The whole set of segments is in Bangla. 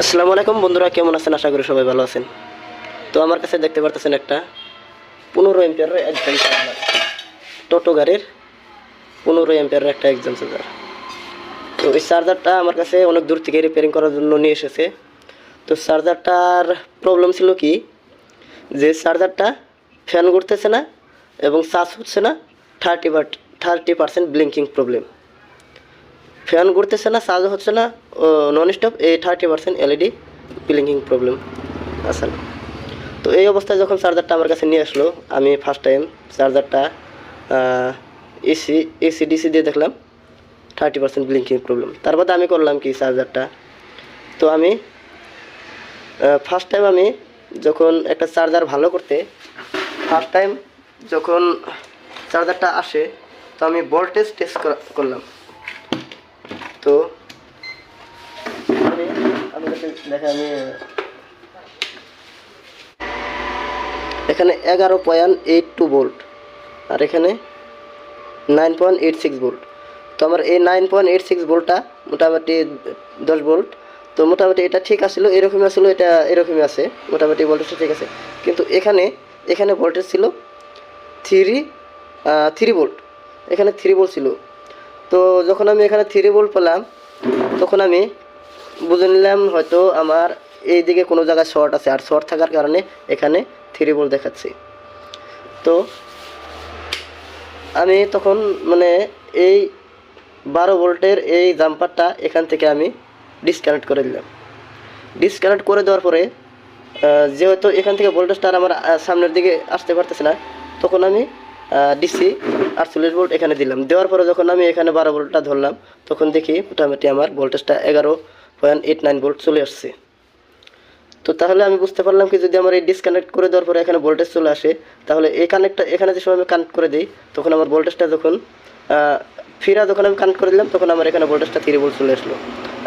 আসসালামু আলাইকুম বন্ধুরা, কেমন আছেন? আশা করি সবাই ভালো আছেন। তো আমার কাছে দেখতে পারতেছেন একটা 15 এম্পিয়ারের একদম চার্জার, টোটো গাড়ির 15 এম্পিয়ারের একটা এক্সাম চার্জার। তো এই চার্জারটা আমার কাছে অনেক দূর থেকে রিপেয়ারিং করার জন্য নিয়ে এসেছে। তো চার্জারটার প্রবলেম ছিল কি, যে চার্জারটা ফ্যান ঘুরতেছে না এবং চার্জ হচ্ছে না। 30% ব্লিঙ্কিং প্রবলেম, ফ্যান ঘুরতেছে না, চার্জ হচ্ছে না, নন স্টপ, এই 30% এলইডি ব্লিঙ্কিং প্রবলেম আসলে। তো এই অবস্থায় যখন চার্জারটা আমার কাছে নিয়ে আসলো, আমি ফার্স্ট টাইম চার্জারটা এসি ডিসি দিয়ে দেখলাম 30% ব্লিঙ্কিং প্রবলেম। তারপর আমি করলাম কি, চার্জারটা তো আমি ফার্স্ট টাইম আমি যখন একটা চার্জার ভালো করতে ফার্স্ট টাইম যখন চার্জারটা আসে, তো আমি ভোল্টেজ টেস্ট করলাম। তো আপনাদেরকে দেখে আমি এখানে 11.82 ভোল্ট আর এখানে 9.86 ভোল্ট। তো আমার এই 9.86 ভোল্টটা মোটামুটি 10 ভোল্ট। তো মোটামুটি এটা ঠিক আসছিল, এরকমই আসলো, এটা এরকমই আছে, মোটামুটি ভোল্টেজটা ঠিক আছে। কিন্তু এখানে ভোল্টেজ ছিল 3 ভোল্ট, এখানে 3 ভোল্ট ছিল। তো যখন আমি এখানে 3 ভোল্ট পেলাম, তখন আমি বুঝে নিলাম হয়তো আমার এই দিকে কোনো জায়গায় শর্ট আছে, আর শর্ট থাকার কারণে এখানে 3 ভোল্ট দেখাচ্ছে। তো আমি তখন এই 12 ভোল্টের এই জাম্পারটা এখান থেকে আমি ডিসকানেক্ট করে দিলাম। ডিসকানেক্ট করে দেওয়ার পরে যেহেতু এখান থেকে ভোল্টেজটা আমার সামনের দিকে আসতে পারতেছে না, তখন আমি ডিসি 48 ভোল্ট এখানে দিলাম। দেওয়ার পরে যখন আমি এখানে 12 ভোল্টটা ধরলাম, তখন দেখি মোটামুটি আমার ভোল্টেজটা 11.89 ভোল্ট চলে আসছে। তো তাহলে আমি বুঝতে পারলাম কি, যদি আমার এই ডিসকানেক্ট করে দেওয়ার পরে এখানে ভোল্টেজ চলে আসে, তাহলে এই এখানে যে সময় আমি কানেক্ট করে দিই, তখন আমার ভোল্টেজটা যখন যখন আমি কানেক্ট করে দিলাম, তখন আমার এখানে ভোল্টেজটা 3 ভোল্ট চলে আসলো,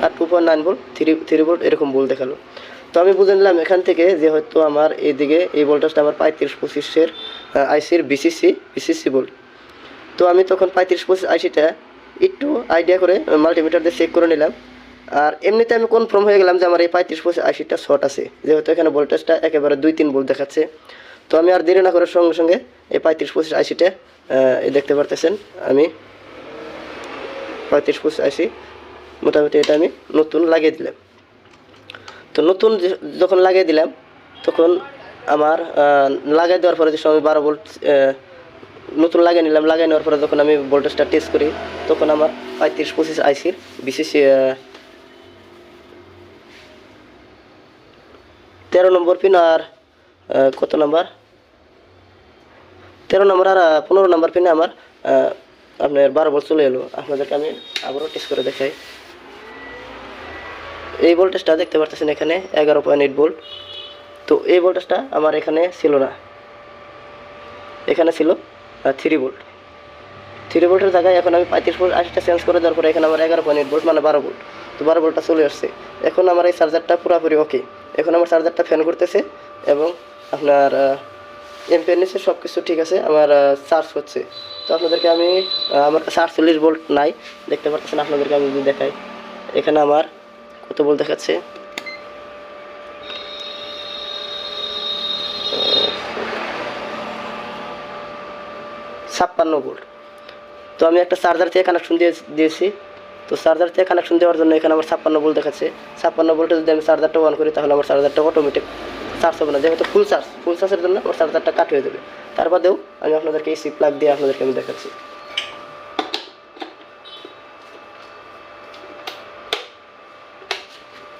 আর 2.9 ভোল্ট, 3 ভোল্ট এরকম ভোল্ট দেখালো। তো আমি বুঝে নিলাম এখান থেকে যে হয়তো আমার এইদিকে এই ভোল্টেজটা আমার 3525-এর আইসির বিসিসি ভোল্ট। তো আমি তখন 3525 আইসিটা একটু আইডিয়া করে মাল্টিমিটার দিয়ে চেক করে নিলাম। আর এমনিতে আমি কনফার্ম হয়ে গেলাম যে আমার এই 3525 আইসিটা শর্ট আছে, যেহেতু এখানে ভোল্টেজটা একেবারে 2-3 ভোল্ট দেখাচ্ছে। তো আমি আর দেরি না করে সঙ্গে সঙ্গে এই 3525 আইসিটা দেখতে পারতেছেন, আমি 3525 আইসি মোটামুটি এটা আমি নতুন লাগিয়ে দিলাম। তো নতুন যখন লাগিয়ে দিলাম, তখন আমার লাগিয়ে দেওয়ার পরে যে সময় 12 ভোল্ট নতুন লাগিয়ে নিলাম। লাগিয়ে নেওয়ার পরে যখন আমি ভোল্টেজটা টেস্ট করি, তখন আমার 3525 আইসির বিসিসি 13 নম্বর পিন আর কত নাম্বার 13 নম্বর আর 15 নম্বর পিনে আমার আপনার 12 ভোল্ট চলে এলো। আপনাদেরকে আমি আবারও টেস্ট করে দেখাই। এই ভোল্টেজটা দেখতে পাচ্ছেন এখানে 11.8 ভোল্ট। তো এই ভোল্টেজটা আমার এখানে ছিল না, এখানে ছিল 3 ভোল্ট। 3 ভোল্টের জায়গায় এখন আমি 35 ভোল্ট আইসিটা চেঞ্জ করে দেওয়ার পরে এখানে আমার 11.8 ভোল্ট, মানে 12 ভোল্ট। তো 12 ভোল্টটা চলে আসছে। এখন আমার এই চার্জারটা পুরোপুরি ওকে। এখন আমার চার্জারটা ফ্যান করতেছে এবং আপনার এম্পিয়ার নিচ্ছে, সব কিছু ঠিক আছে, আমার চার্জ হচ্ছে। তো আপনাদেরকে আমি আমার কাছে 48 ভোল্ট নাই, দেখতে পাচ্ছেন। আপনাদেরকে আমি যদি দেখাই, এখানে আমার কত ভোল্ট দেখাচ্ছে, 56 ভোল্ট। তো আমি একটা চার্জার থেকে কানেকশন দিয়েছি। তো চার্জার থেকে কানেকশন দেওয়ার জন্য এখানে আমার 56 ভোল্ট দেখাচ্ছে। 56 ভোল্টে যদি আমি চার্জারটা অন করি, তাহলে আমার চার্জারটা অটোমেটিক চার্জ হবে না, যেহেতু ফুল চার্জের জন্য আমার চার্জারটা কাট হয়ে যাবে। তার বাদেও আমি আপনাদেরকে এসি প্লাগ দিয়ে আপনাদেরকে আমি দেখাচ্ছি।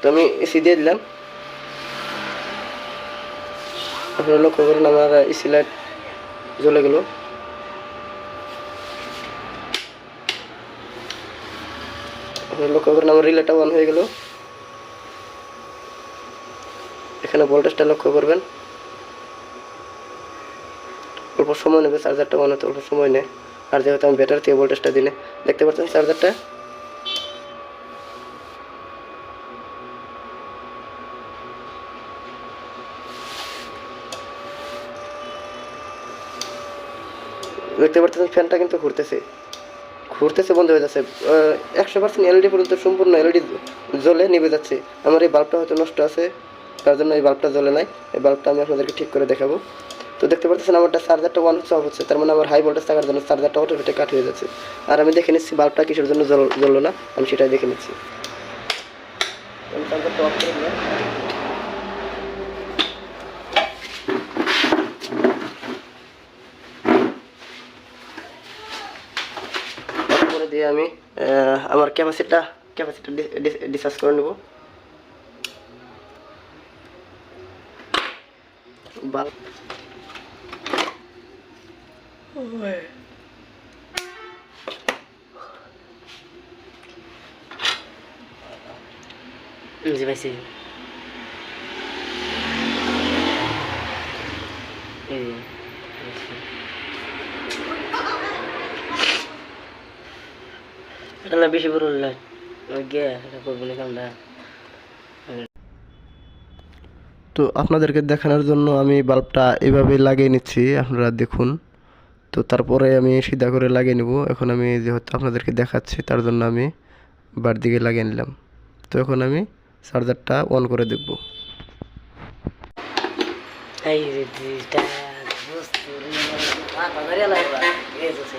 তো আমি এসি দিয়ে দিলাম। আপনারা লক্ষ্য করুন আমার এসি লাইট জ্বলে গেল। আপনারা লক্ষ্য করুন আমার রিলেটা অন হয়ে গেল। এখানে ভোল্টেজটা লক্ষ্য করবেন, অল্প সময় নেবে চার্জারটা অন হতে, অল্প সময় নেয়। আর যেহেতু আমি ব্যাটারি থেকে ভোল্টেজটা দিলে, দেখতে পাচ্ছেন চার্জারটা দেখতে পাচ্ছেন, ফ্যানটা কিন্তু ঘুরতেছে, ঘুরতেছে, বন্ধ হয়ে যাচ্ছে। 100% এলইডি পর্যন্ত সম্পূর্ণ এলইডি জ্বলে নিভে যাচ্ছে। আমার এই বাল্বটা হয়তো নষ্ট আছে, তার জন্য এই বাল্বটা জ্বলে নাই। এই বাল্বটা আমি আপনাদেরকে ঠিক করে দেখাবো। তো দেখতে পাচ্ছেন আমারটা চার্জারটা অন হচ্ছে, অফ হচ্ছে, তার মানে আমার হাই ভোল্টেজ থাকার জন্য চার্জারটা অটোমেটিক কাট হয়ে যাচ্ছে। আর আমি দেখে নিচ্ছি বাল্বটা কিসের জন্য জ্বললো না, আমি সেটাই দেখে নিচ্ছি। আমি চার্জারটা অফ করে দিলাম। অফ করে দিয়ে আমি আমার ক্যাপাসিটি ডিসচার্জ করে নেব। বাল্ব জি পাইছি। এটা না বেশি বড় লাইট গিয়ে এটা করবো না কামটা। তো আপনাদেরকে দেখানোর জন্য আমি বাল্বটা এভাবে লাগিয়ে নিচ্ছি, আপনারা দেখুন। তো তারপরে আমি সিধা করে লাগিয়ে নেব। এখন আমি যেহেতু আপনাদেরকে দেখাচ্ছি তার জন্য আমি বার দিকে লাগিয়ে নিলাম। তো এখন আমি চার্জারটা অন করে দেখব। এই যে এটা বস্তু মাথা ধরে লাগবে এই যে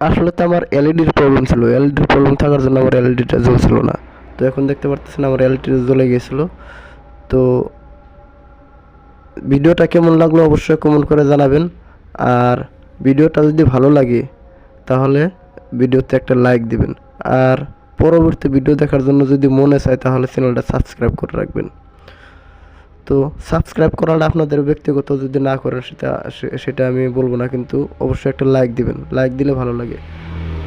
আসলে তো আমার এলইডির প্রবলেম ছিল, এলইডির প্রবলেম থাকার জন্য আমার এলইডিটা জ্বলছিল না। তো এখন দেখতে পারতেছেন আমার এলইডিটা জ্বলে গিয়েছিল। তো ভিডিওটা কেমন লাগলো অবশ্যই কমেন্ট করে জানাবেন। আর ভিডিওটা যদি ভালো লাগে তাহলে ভিডিওতে একটা লাইক দিবেন। আর পরবর্তী ভিডিও দেখার জন্য যদি মনে চায় তাহলে চ্যানেলটা সাবস্ক্রাইব করে রাখবেন। তো সাবস্ক্রাইব করাটা আপনাদের ব্যক্তিগত, যদি না করেন সেটা আমি বলবো না, কিন্তু অবশ্যই একটা লাইক দিবেন, লাইক দিলে ভালো লাগে।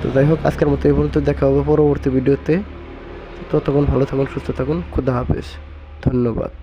তো যাই হোক, আজকের মতো এই পর্যন্ত, দেখা হবে পরবর্তী ভিডিওতে। ততক্ষণ ভালো থাকুন, সুস্থ থাকুন, খুদা হাফেজ, ধন্যবাদ।